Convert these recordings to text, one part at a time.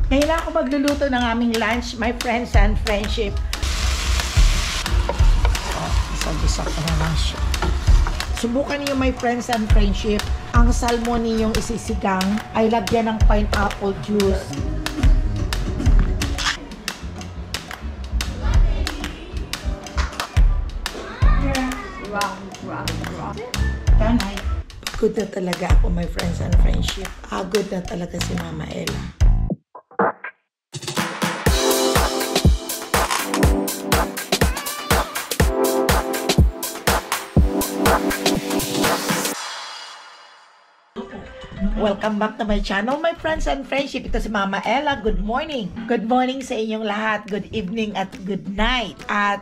Ngayon ako magluluto ng aming lunch, my friends and friendship. Isa-isa ko na lang siya. Subukan niyo my friends and friendship. Ang salmon niyong isisigang ay lagyan ng pineapple juice. Tanay. Good na talaga ako my friends and friendship. Good na talaga si Mama Ella. Welcome back to my channel, my friends and friendship. Ito si Mama Ella. Good morning. Good morning sa inyong lahat. Good evening at good night. At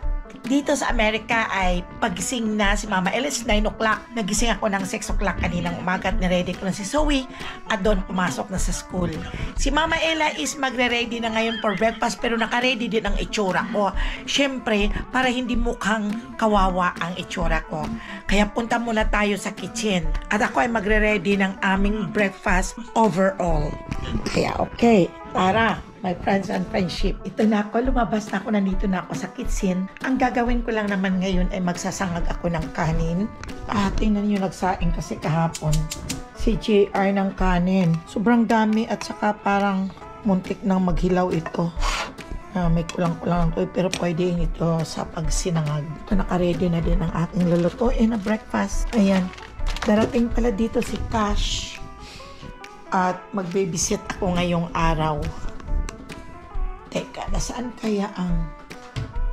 dito sa Amerika ay pagising na si Mama Ella is 9 o'clock. Nagising ako ng 6 o'clock kaninang umaga at niready ko na si Zoe at doon pumasok na sa school. Si Mama Ella is magre-ready na ngayon for breakfast pero naka-ready din ang itsura ko. Siyempre, para hindi mukhang kawawa ang itsura ko. Kaya punta muna tayo sa kitchen. At ako ay magre-ready ng aming breakfast overall. Kaya okay, tara! My friends and friendship. Ito na ako, lumabas na ako, nandito na ako sa kitchen. Ang gagawin ko lang naman ngayon ay magsasangag ako ng kanin. Tingnan nyo, nagsaing kasi kahapon si JR ng kanin. Sobrang dami at saka parang muntik nang maghilaw ito. May kulang-kulang ito pero pwede ito sa pagsinangag. Ito naka-ready na din ang aking lulutuin na breakfast. Ayan, darating pala dito si Cash at mag-babysit ako ngayong araw. Teka, nasaan kaya ang...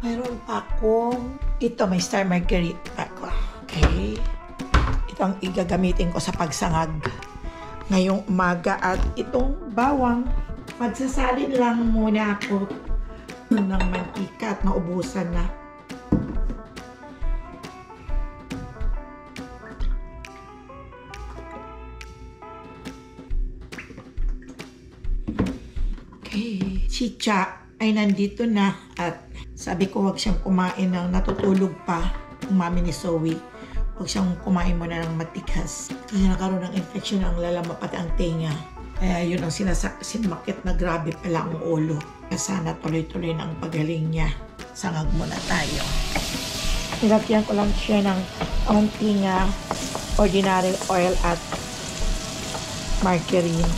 Mayroon pa akong... Ito, may Star Margarita ako. Okay. Ito ang igagamitin ko sa pagsangag ngayong umaga. At itong bawang, magsasalin lang muna ako ng mantika at maubusan na. Okay. Si Cha ay nandito na at sabi ko wag siyang kumain ng natutulog pa ang mami ni Zoe. Wag siyang kumain muna ng matikas kasi nagkaroon ng infection ang lalama pati ang tenga. Kaya yun ang sinmakit na grabe pala ang ulo. Kaya sana tuloy-tuloy na ang pagaling niya. Sangag muna tayo. Nilagyan ko lang siya ng konting ordinary oil at margarine.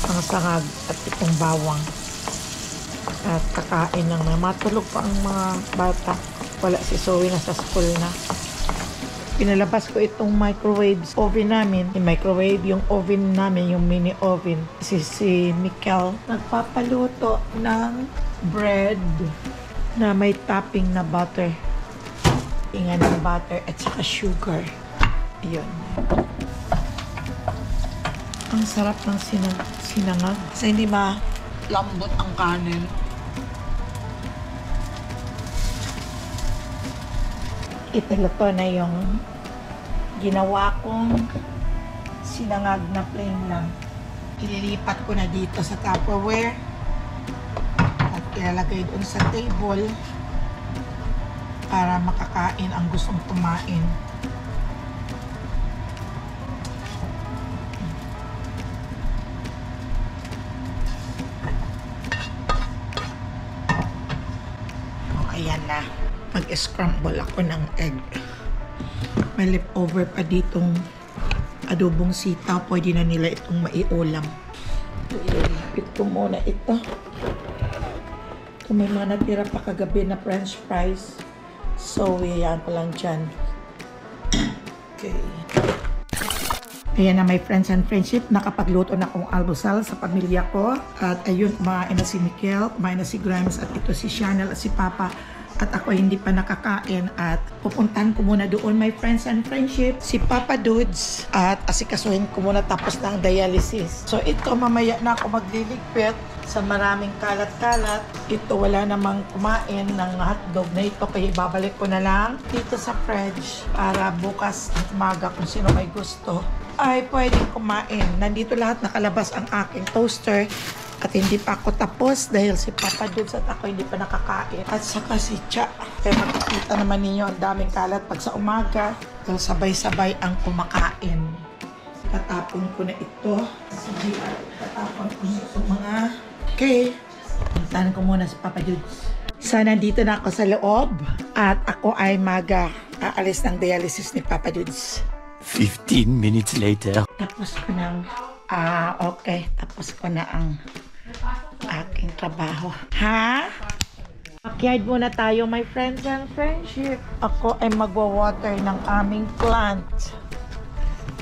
Ang sangag at itong bawang. At kakain lang na. Matulog pa ang mga bata. Wala si Zoe na sa school na. Pinalabas ko itong microwave oven namin. I-microwave yung oven namin, yung mini oven. Si Mikel nagpapaluto ng bread na may topping na butter. Ingan ng butter at saka sugar. Ayun. Ang sarap ng sinangag. Kasi hindi lambot ang kanin. Ito na yung ginawa kong sinangag na plain lang. Ililipat ko na dito sa Tupperware at ilalagay doon sa table para makakain ang gustong kumain. Ayan na. Mag-scramble ako ng egg. May leftover pa ditong adobong sitaw. Pwede na nila itong maiulam. Ilipit ko muna ito. May mga natira pa kagabi na french fries. So, yan pa lang dyan. Okay. Ayan na my friends and friendship. Nakapagluto na akong almusal sa pamilya ko. At ayun, kumain na si Mikel, kumain na si Grimes, at ito si Chanel at si Papa. At ako hindi pa nakakain at pupuntahan ko muna doon my friends and friendship si Papa Dudes at asikasuhin ko muna tapos ng dialysis. So ito mamaya na ako magliligpit sa maraming kalat-kalat. Ito wala namang kumain ng hotdog na ito kaya ibabalik ko na lang dito sa fridge para bukas ng umaga kung sino may gusto ay pwedeng kumain. Nandito lahat nakalabas ang aking toaster. At hindi pa ako tapos dahil si Papa Dudes at ako hindi pa nakakain. At saka si Cha. Kaya makikita naman ninyo ang daming kalat pag sa umaga. Dahil sabay-sabay ang kumakain. Tatapon ko na ito. Sige, tatapon ko na itong mga Okay. Puntahan ko muna si Papa Dudes. So, nandito na ako sa loob. At ako ay aalis ng dialysis ni Papa Dudes. 15 minutes later. Tapos ko ng... okay. Tapos ko na ang aking trabaho. Ha? Backyard muna tayo, my friends and friendship. Ako ay magwa-water ng aming plant.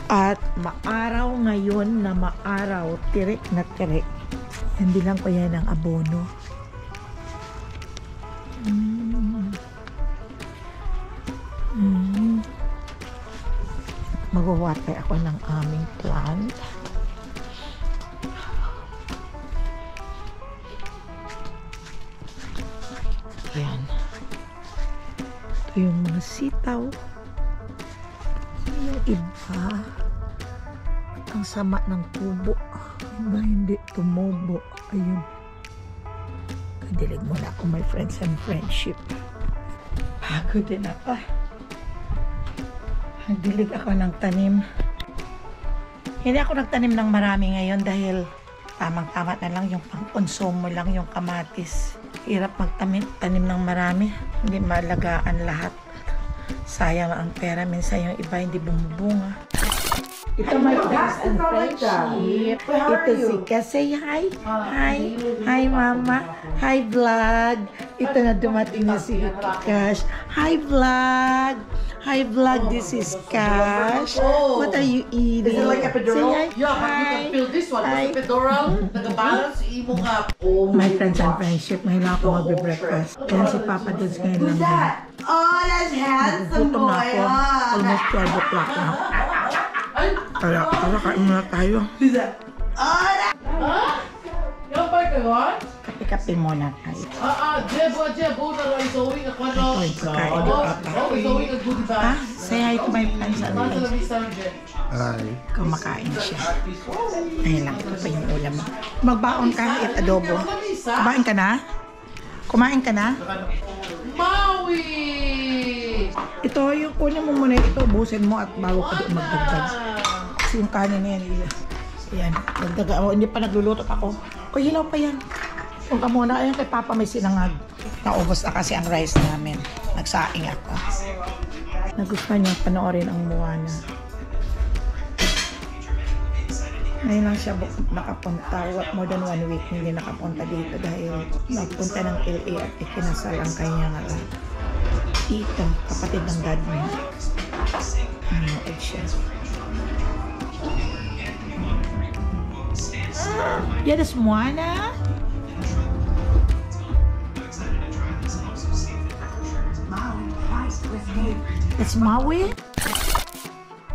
At maaraw ngayon na maaraw, tirik na tirik. Hindi lang ko yan ang abono. Magwa-water ako ng aming plant. Yan. Ito yung mga sitaw. Yung iba, ang sama ng tubo. Iba hindi tumubo. Ayun. Kadilig muna ako, my friends and friendship. Pagod din ako. Nagdilig ako ng tanim. Hindi ako nagtanim ng marami ngayon dahil tamang-tama na lang yung pang-konsumo lang yung kamatis. Hirap magtanim ng marami. Hindi malagaan lahat. Sayang ang pera. Minsan yung iba hindi bumubunga. Ito my friends and friendship. Ito si Cash. Say hi. Hi. Hi mama. Hi vlog. Ito na dumating na si Cash. Hi vlog. Hi vlog. This is Cash. What are you eating? Is it like epidural? Say hi. Yeah, but you can feel this one. Hi. It's epidural. Nag-balance. Imong up. Oh My friends and friendship, ngayon ako magbe-breakfast. Kaya si Papa Dudes ngayon lang din. Oh, that's handsome Gutom na boy. ako. Almost 12 o'clock na. Kaya kain muna tayo. Who's that? Oh, that. Huh? Yung bike yun? Kape-kape muna tayo. Jebo na lang isawing ako no. Ito yung pagkain ni Papa. Isawing ang goodie bag. Ha? Say hi to my friends and friendship. Hi. Kumakain siya. Ayun lang, ito pa yung ulam mo. Magbaon ka, eat adobo. Kumain ka na? Kumain ka na? Maui! Ito, yung kunin mo muna ito, ubusin mo at bago ka doon magdagdag. Kasi yung kanin na yan, yan, dagdaga. Oh, hindi pa nagluluto ako. O, hilaw pa yan. Kung ka muna, ayun kay Papa may sinangag. Naubos na kasi ang rice namin. Nagsaing ako. Nagustuhan niya panoorin ang Moana. Ngayon lang siya nakapunta. More than 1 week hindi nakapunta dito dahil nagpunta ng LA at ikinasal ang kanyang tito, kapatid ng dad niya. Nanood siya. Yan is Moana. It's Maui.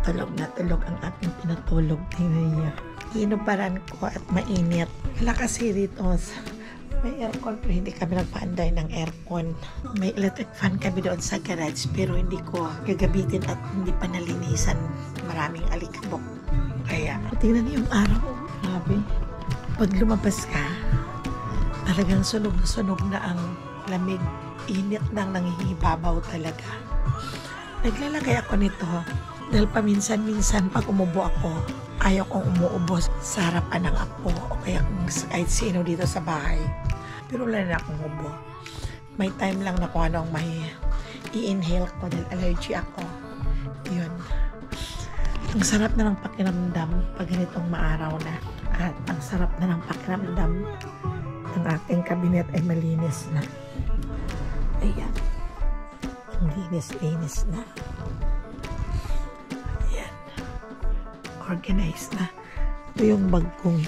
Tulog na tulog ang ating pinatulog niya. Inubaran ko at mainit. Wala kasi rito. May aircon pero hindi kami nagpaanday ng aircon. May electric fan kami doon sa garage pero hindi ko gagabitin at hindi pa nalinisan. Maraming alikabok. Kaya tingnan niyo yung araw. Grabe. Pag lumabas ka, talagang sunog na ang lamig. Init nang nangihibabaw talaga. Naglalagay ako nito dahil paminsan-minsan pag umubo ako, ayaw kong umuubo sa harapan ng apo o kaya kahit sino dito sa bahay. Pero wala na akong ubo. May time lang na kung anong may i-inhale ko dahil allergy ako. Yun. Ang sarap na ng pakiramdam pag ganitong maaraw na. At ang sarap na ng pakiramdam ng ating kabinet ay malinis na. Ayan. Ang linis-linis na. Ayan. Organized na. Ito yung bag kong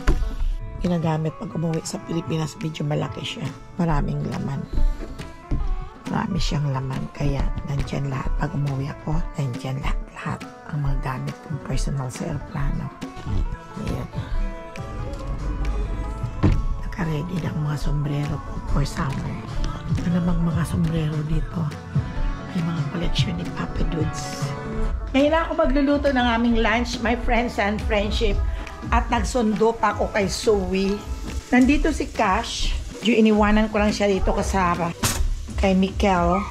ginagamit pag umuwi sa Pilipinas. Medyo malaki siya. Maraming laman. Marami siyang laman. Kaya nandyan lahat. Pag umuwi ako, nandyan lahat ang mga gamit kong personal sa aeroplano. Ayan. Naka-ready na ang mga sombrero ko for summer. Ito namang mga sombrero dito. May mga collection ni Papa Dudes. Ngayon ako magluluto ng aming lunch, my friends and friendship. At nagsundo pa ako kay Zoe. Nandito si Cash. Iniwanan ko lang siya dito kasama kay Mikel.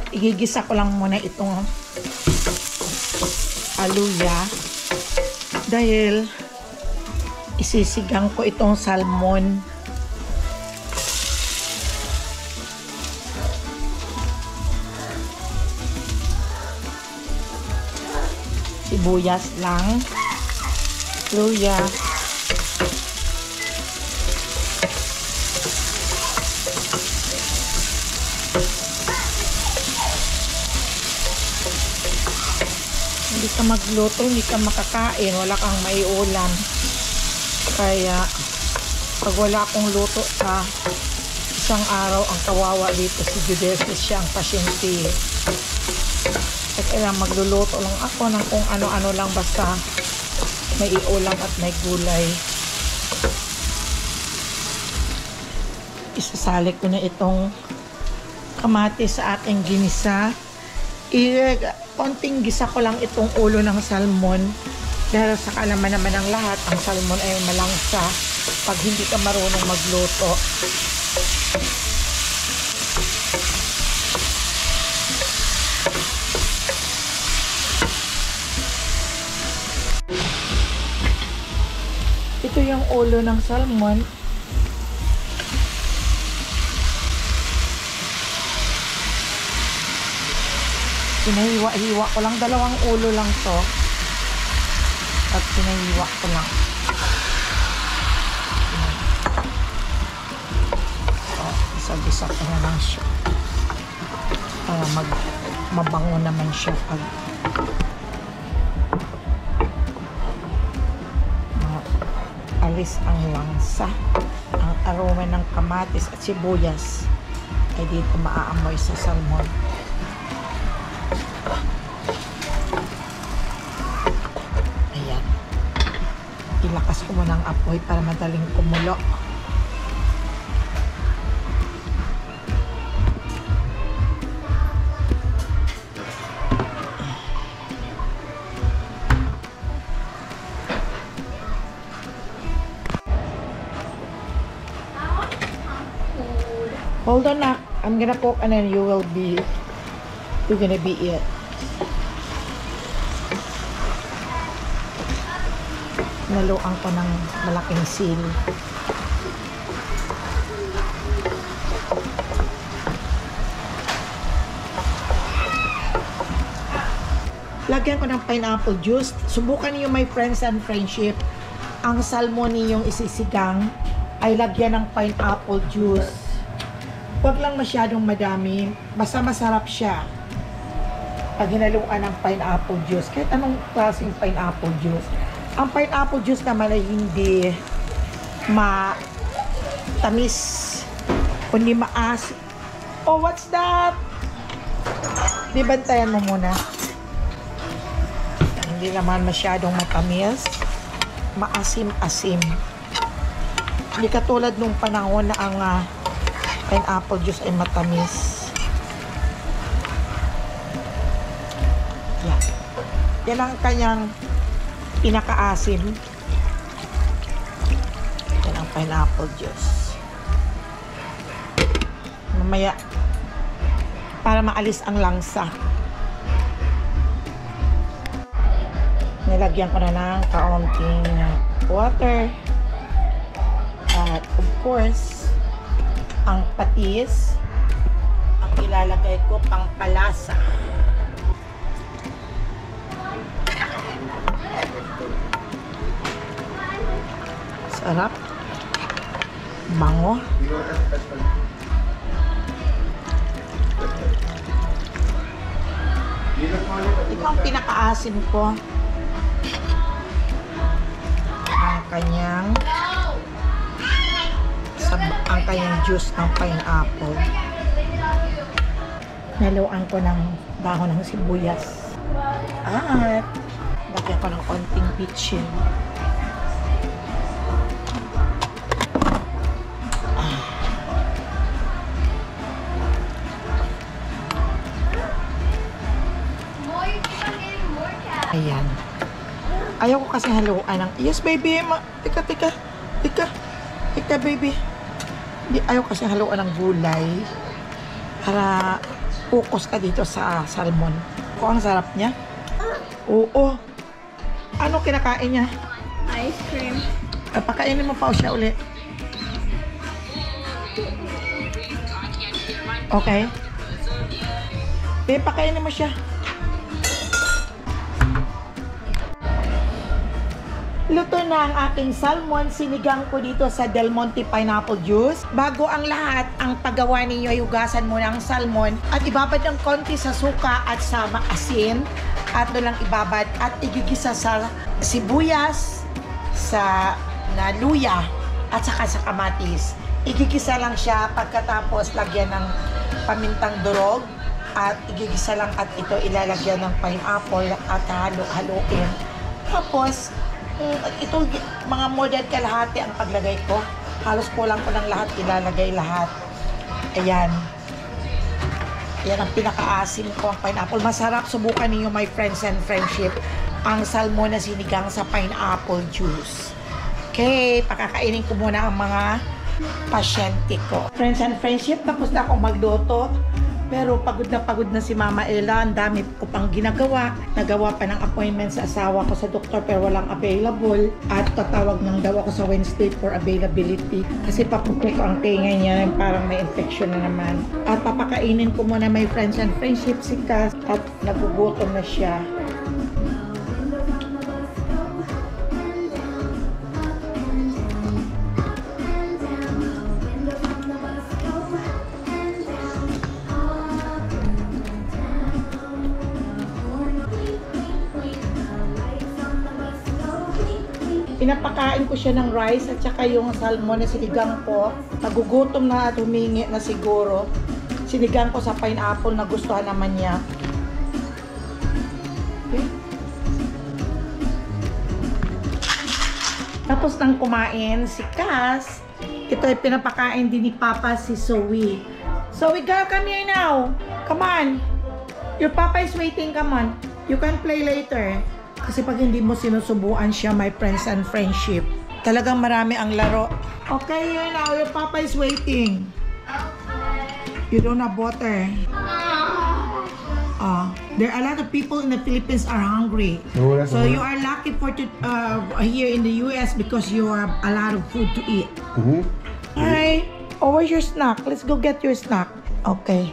Igigisa ko lang muna itong aluya. Dahil Isisigang ko itong salmon. Sibuyas lang. Luya. Hindi ka magluto, hindi ka makakain, wala kang maiulam. Kaya pag wala akong luto sa isang araw, ang kawawa dito si Judesis, siya ang pasyente. At kailangan magluluto lang ako ng kung ano-ano lang, basta may iulam at may gulay. Isasalik ko na itong kamatis sa aking ginisa. Konting gisa ko lang itong ulo ng salmon dahil sa kalaman naman ng lahat, ang salmon ay malangsa pag hindi ka marunong magluto. Ito yung ulo ng salmon. Pinahiwa-hiwa ko lang, dalawang ulo lang to. At pinahiwa ko lang. So, isa-isa ko na lang siya. Para mabango naman siya pag alis ang langsa. Ang aroma ng kamatis at sibuyas ay dito maaamoy sa salmon. Ayan. Ilakas ko muna ang apoy para madaling kumulo. Hold on, Nak. I'm gonna cook and then you're gonna be it. Naluan ko ng malaking sil. Lagyan ko ng pineapple juice. Subukan niyo, my friends and friendship. Ang salmon niyong isisigang ay lagyan ng pineapple juice. Huwag lang masyadong madami, basta masarap siya pag hinaluan ng pineapple juice. Kahit anong klaseng pineapple juice. Ang pineapple juice naman ay hindi matamis, kundi maasim. Oh, what's that? Di bantayan mo muna. Hindi naman masyadong matamis, maasim-asim. Hindi katulad nung panahon na ang pineapple juice ay matamis. Yan. Yan ang kanyang pinakaasim. Yan ang pineapple juice. Mamaya, para maalis ang langsa, nilagyan ko na ng kaunting water. At of course, ang patis ang ilalagay ko pang palasa. Sarap. Bango. Ito ang pinakaasim ko. Ang kanyang juice ng pineapple. Naluan ko ng dahon ng sibuyas. At lagyan ko ng konting bitchin. Ayan. Ayaw ko kasi haluan ng... Yes, baby. Tika, baby. Ayaw kasi haluan ng gulay para focus ka dito sa salmon. Kung ang sarap niya. Oo. Ano kinakain niya? Ice cream. Pakainin mo pa siya ulit. Okay. Pakainin mo siya. Luto na ang aking salmon. Sinigang ko dito sa Del Monte Pineapple Juice. Bago ang lahat, ang paggawa ninyo ay hugasan mo ng salmon at ibabad ng konti sa suka at sa asin at doon lang ibabad at igigisa sa sibuyas, sa luya at saka sa kamatis. Igigisa lang siya pagkatapos lagyan ng pamintang durog at igigisa lang at ito ilalagyan ng pineapple at halo-haloin. Tapos ito mga more than kalahati ang paglagay ko. Halos kulang ko ng lahat, ilalagay lahat. Ayan. Yan ang pinaka-asim ko, ang pineapple. Masarap, subukan niyo my friends and friendship ang salmon na sinigang sa pineapple juice. Okay, pakakainin ko muna ang mga pasyente ko. Friends and friendship, tapos na akong magluto. Pero pagod na si Mama Ella. Ang dami ko pang ginagawa. Nagawa pa ng appointment sa asawa ko sa doktor pero walang available. At tatawag ng daw ako sa Wednesday for availability. Kasi paputi ko ang tinga niya. Parang may infection na naman. At papakainin ko muna my friends and friendship si Cass. At nagugutom na siya. Pinapakain ko siya ng rice at saka yung salmon na sinigang ko. Nagugutom na at humingi na siguro. Sinigang ko sa pineapple na gustuhan naman niya. Okay. Tapos nang kumain si Cass, ito ay pinapakain din ni Papa si Zoe. Zoe, girl, come here now. Come on. Your Papa is waiting. Come on. You can play later. Kasi pag hindi mo sinusubuan siya, my friends and friendship, talagang marami ang laro. Okay, here now. Your Papa is waiting. You don't have water. There are a lot of people in the Philippines are hungry. So you are lucky for here in the US because you have a lot of food to eat. Alright. Oh, where's your snack? Let's go get your snack. Okay.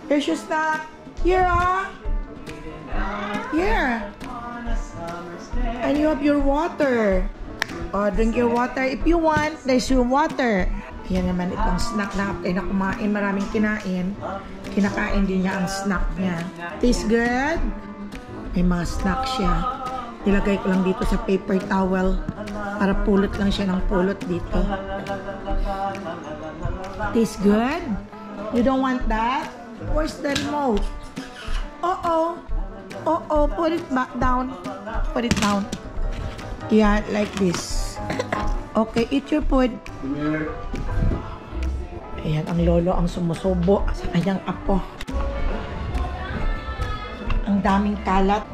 Here's your snack. Here, Here. And you have your water. Drink your water if you want. There's your water. Yan naman itong snack na after na kumain. Maraming kinain. Kinakain din niya ang snack niya. Tastes good? May mga snack siya. Ilagay ko lang dito sa paper towel. Para pulot lang siya ng pulot dito. Tastes good? You don't want that? Where's the remote? Uh-oh. Put it back down. Put it down. Yeah, like this. Okay, eat your food. Ayan, ang lolo ang sumusubo sa kanyang apo. Ang daming kalat.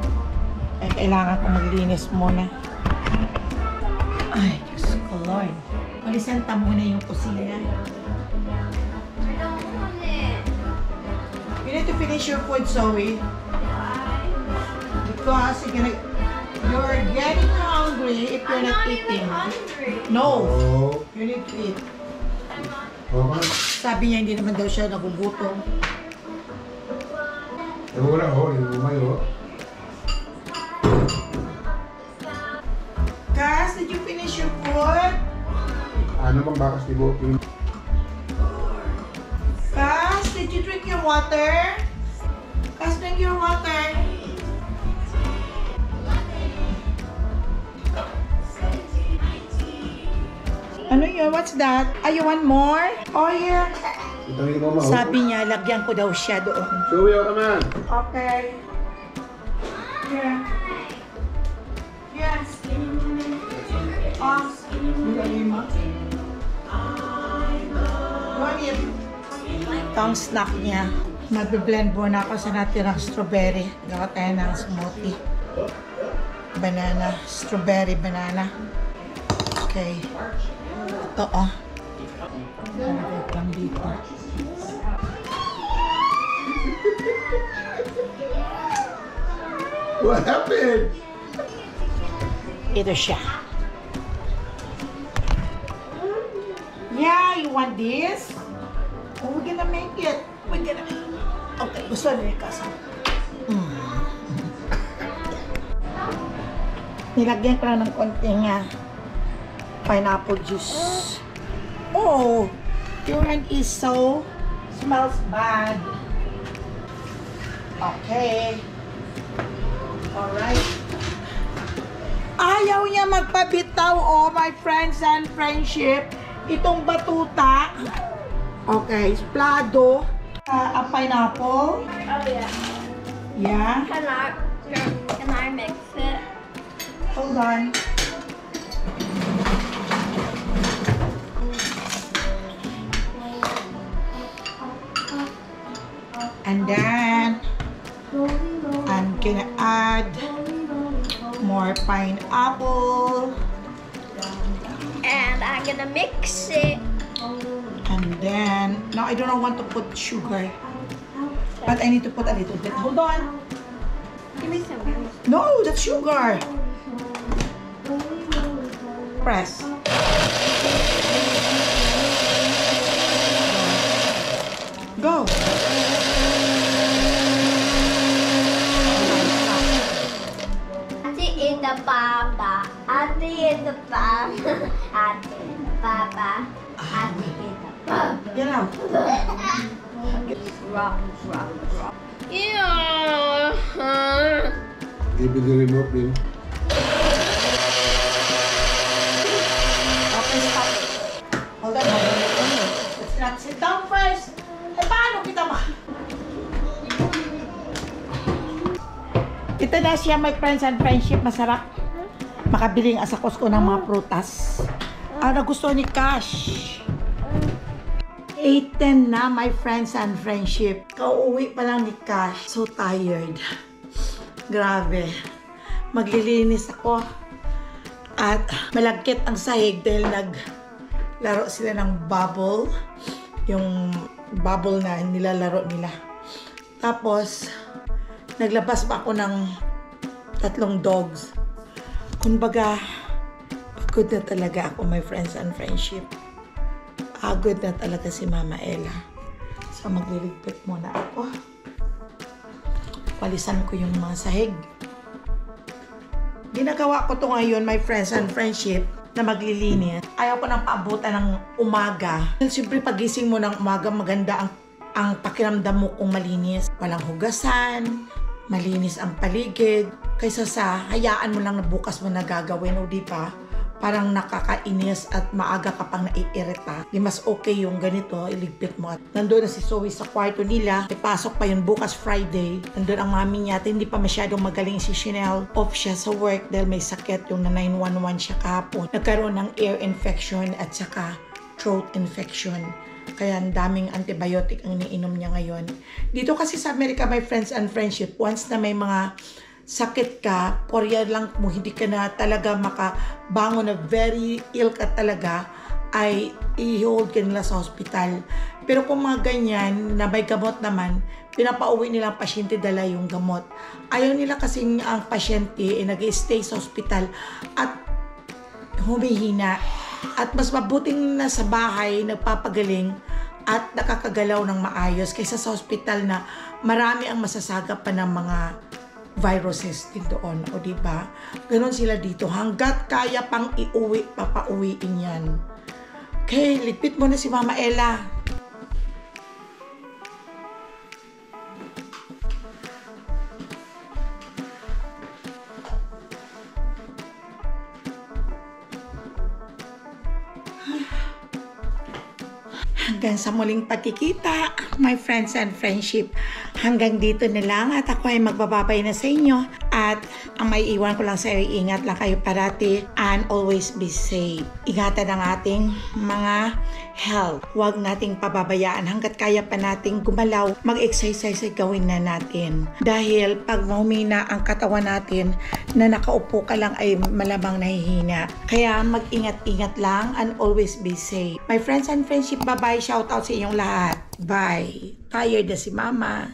Ay, kailangan ko maglinis muna. Ay, Diyos ko, Lord. Palisanta muna yung kusina. You need to finish your food, Zoe. Because you're getting hungry if you're not eating. No, you need to eat. Sabi niya hindi naman daw siya nagugutom. Cass, did you finish your food? Ano bang bakas ni Bo? Cass, did you drink your water? Cass, drink your water. Ano yun? What's that? You want more? Oh, here. Sabi niya, lagyan ko daw siya doon. Zoe, come on. Okay. Here. Yes. Ito ang snack niya. Mag-blend muna ako sa natirang strawberry. Gawa tayo ng smoothie. Banana. Strawberry banana. Okay. Ito, Nalagay lang dito. What happened? Ito siya. You want this? Oh, we're gonna make it. Okay, gusto na yung kaso. Nilagyan ko lang ng konting pineapple juice. Oh, your hand is so smells bad. Okay. Alright. Ayaw niya magpabitaw, oh, my friends and friendship. Itong batuta. Okay, plado. A pineapple. Oh yeah. Yeah. Can I mix it? Hold on. And then I'm gonna add more pineapple. And I'm gonna mix it. And then, now I don't want to put sugar. But I need to put a little bit. Hold on. Give me some. No, that's sugar. Press. Go. Ate is the papa. Ate is the papa. Ate is the papa. Ate is the papa. Get out. Rock. Yeah. Give me the remote, Bill. Okay, stop it. Hold on. Let's not sit down first. Eh, paano kita ma? Ito na siya, my friends and friendship. Masarap. Makabiling sa Costco ng mga prutas. Ang nagustuhan ni Cash. 8:10 na, my friends and friendship. Kauuwi pa lang ni Cash. So tired. Grabe. Maglilinis ako. At malagkit ang sahig dahil naglaro sila ng bubble. Yung bubble na nilalaro nila. Tapos, naglabas pa ako ng 3 dogs. Kumbaga, pagod na talaga ako, my friends and friendship. Pagod na talaga si Mama Ella. So, magliligpit muna ako. Palisan ko yung mga sahig. Ginagawa ko to ngayon, my friends and friendship, na maglilinis. Ayaw ko nang paabutan ng umaga. Siyempre, pagising mo ng umaga, maganda ang pakiramdam mo kung malinis. Walang hugasan, malinis ang paligid. Kaysa sa hayaan mo lang na bukas mo na gagawin, o di pa? Parang nakakainis at maaga ka pang naiirita. Di mas okay yung ganito, iligpit mo. Nandun na si Zoe sa kwarto nila. Ipasok pa yun bukas Friday. Nandun ang mami niya. Hindi pa masyadong magaling si Chanel. Off siya sa work dahil may sakit. Yung na 911 siya kahapon. Nagkaroon ng ear infection at saka throat infection. Kaya ang daming antibiotic ang iniinom niya ngayon. Dito kasi sa Amerika, my friends and friendship, once na may mga sakit ka, Korea lang mo, hindi ka na talaga makabangon na very ill ka talaga, ay i-hold ka nila sa hospital. Pero kung mga ganyan, na may gamot naman, pinapauwi nila ang pasyente dala yung gamot. Ayaw nila kasing ang pasyente nag-stay sa hospital at humihina. At mas mabuting na sa bahay, nagpapagaling at nakakagalaw ng maayos kaysa sa hospital na marami ang masasagap pa ng mga viruses din doon, o diba? Ganon sila dito. Hanggat kaya pang iuwi, papauwiin yan. Okay, lipit mo na si Mama Ella. Hanggang sa muling pagkikita, my friends and friendship. Hanggang dito na lang at ako ay magbababay na sa inyo. At ang may iwan ko lang sa iyo, ingat lang kayo parati and always be safe. Ingatan ang ating mga health. Huwag nating pababayaan hanggat kaya pa nating gumalaw. Mag-exercise ay gawin na natin. Dahil pag mahumina ang katawan natin, na nakaupo ka lang ay malamang nahihina. Kaya mag-ingat-ingat lang and always be safe. My friends and friendship, bye-bye. Shout out sa inyong lahat. Bye. Tired na si Mama.